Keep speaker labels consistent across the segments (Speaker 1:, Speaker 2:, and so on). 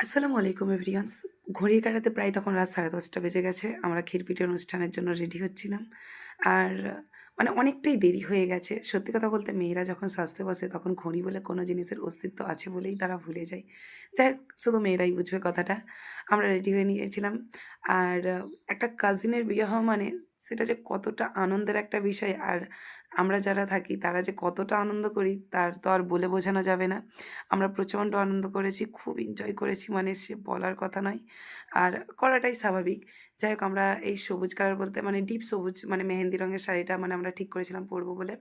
Speaker 1: আসসালামু আলাইকুম এভরিওয়ান্স। ঘড়ির কাঁটাতে প্রায় তখন রাত 10:30 বেজে গেছে। আমরা ক্ষীরপিঠে অনুষ্ঠানের জন্য রেডি হচ্ছিলাম। আর মানে অনেকটাই দেরি হয়ে গেছে। সত্যি কথা বলতে মেয়েরা যখন সাজতে বসে তখন ঘড়ি বলে কোনো জিনিসের অস্তিত্ব আছে বলেই তারা ভুলে যায়। যাই হোক, শুধু মেয়েরাই বুঝবে কথাটা। আমরা রেডি হয়ে নিয়েছিলাম। আর একটা কাজিনের বিয়ে হওয়া মানে সেটা যে কতটা আনন্দের একটা বিষয়, আর আমরা যারা থাকি তারা যে কতটা আনন্দ করি তার তো আর বলে বোঝানো যাবে না। আমরা প্রচণ্ড আনন্দ করেছি, খুব এনজয় করেছি, মানে সে বলার কথা নয়। আর করাটাই স্বাভাবিক। যাই হোক, আমরা এই সবুজ কালার বলতে মানে ডিপ সবুজ মানে মেহেন্দি রঙের শাড়িটা মানে আমরা ঠিক করেছিলাম পরবো বলে।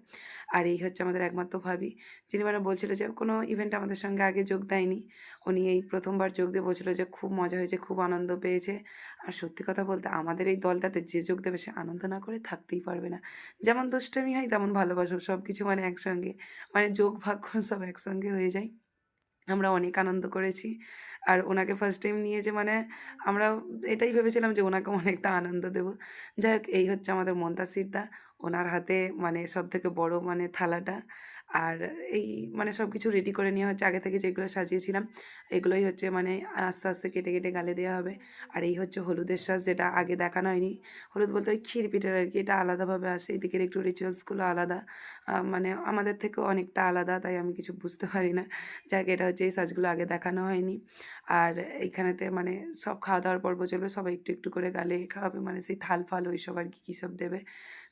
Speaker 1: আর এই হচ্ছে আমাদের একমাত্র ভাবি, যিনি মানে বলছিল যে কোনো ইভেন্টে আমাদের সঙ্গে আগে যোগ দেয়নি। উনি এই প্রথমবার যোগ দিয়ে বলছিল যে খুব মজা হয়েছে, খুব আনন্দ পেয়েছে। আর সত্যি কথা বলতে আমাদের এই দলটাতে যে যোগ দেবে সে আনন্দ না করে থাকতেই পারবে না। যেমন দুষ্টামি হয় তেমন ভালোবাসাও, সব কিছু মানে একসঙ্গে, মানে যোগ ভাগ্য সব একসঙ্গে হয়ে যায়। আমরা অনেক আনন্দ করেছি। আর ওনাকে ফার্স্ট টাইম নিয়ে যে মানে আমরা এটাই ভেবেছিলাম যে ওনাকে অনেকটা আনন্দ দেবো। যাই হোক, এই হচ্ছে আমাদের মুনতাসির দা। ওনার হাতে মানে সবথেকে বড় মানে থালাটা। আর এই মানে সবকিছু রেডি করে নেওয়া হচ্ছে আগে থেকে, যেগুলো সাজিয়েছিলাম এগুলোই হচ্ছে মানে আস্তে, আস্তে কেটে, কেটে গালে দেওয়া হবে। আর এই হচ্ছে হলুদের সাজ, যেটা আগে দেখানো হয়নি। হলুদ বলতে ওই ক্ষীর পিঠার আরকি, এটা আলাদাভাবে আসে। এদিকের একটু রিচুয়ালসগুলো আলাদা। মানে আমাদের থেকেও অনেকটা আলাদা, তাই আমি কিছু বুঝতে পারি না। যাক, এটা হচ্ছে এই সাজগুলো আগে দেখানো হয়নি। আর এইখানেতে মানে সব খাওয়া-দাওয়ার পর্ব চলবে। সবাই একটু, একটু করে গালে খাওয়াবে, মানে সেই থাল-ফাল ওইসব আরকি কী সব দেবে।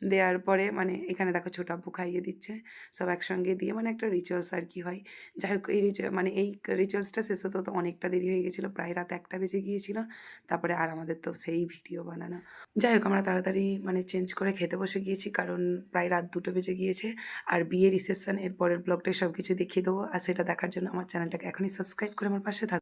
Speaker 1: দেওয়ার পরে মানে এখানে দেখো ছোট আব্বু খাইয়ে দিচ্ছে। সব একসঙ্গে দিয়ে মানে একটা রিচুয়ালস আরকি হয়। যাই হোক, এই মানে এই রিচুয়ালসটা শেষ হতে, হতে অনেকটা দেরি হয়ে গেছিলো। প্রায় রাত ১টা বেজে গিয়েছিল। তারপরে আর আমাদের তো সেই ভিডিও বানানো। যাই হোক, আমরা তাড়াতাড়ি মানে চেঞ্জ করে খেতে বসে গিয়েছি, কারণ প্রায় রাত ২টো বেজে গিয়েছে। আর বিয়ের রিসেপশন এর পরের ব্লগটায় সবকিছু দেখিয়ে দেবো। আর সেটা দেখার জন্য আমার চ্যানেলটাকে এখনই সাবস্ক্রাইব করে আমার পাশে থাকুন।